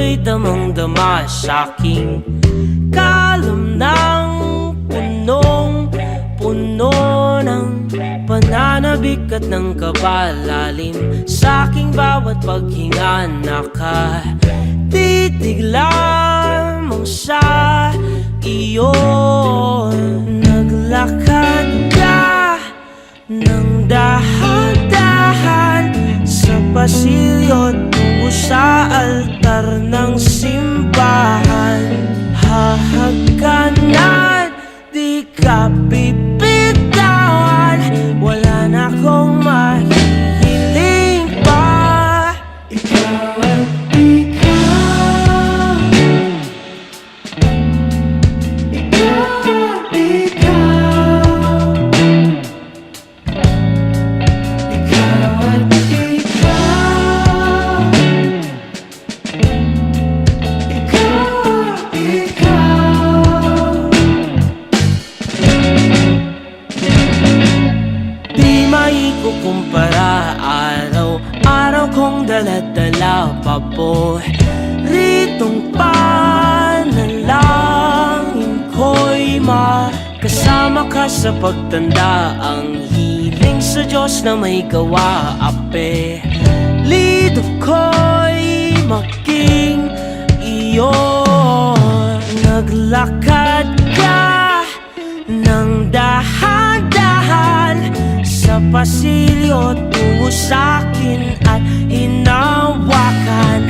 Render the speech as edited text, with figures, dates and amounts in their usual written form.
ako'y damang-dama sa'king kalam ng punong-puno ng pananabik at ng kabalalim. Sa'king bawat paghinga nakatitig lamang sa iyo. Naglakad ka ng dahan-dahan sa pasilyo tungo sa altar ng simbahan. Hahagkanan, di ka bibitawan, wala na akong mahihiling pa. Ikaw at ikaw, ikaw at ikaw, ikaw at ikaw, ikaw at ikaw. Di maikukumpara, araw-araw kong dala-dala paboritong panalangin ko'y makasama ka sa pagtanda. Ang hiling sa Diyos na may gawa, apelido ko'y maging iyo. Naglakad ka ng dahan-dahan sa pasilyo tungo sa'kin at hinawakan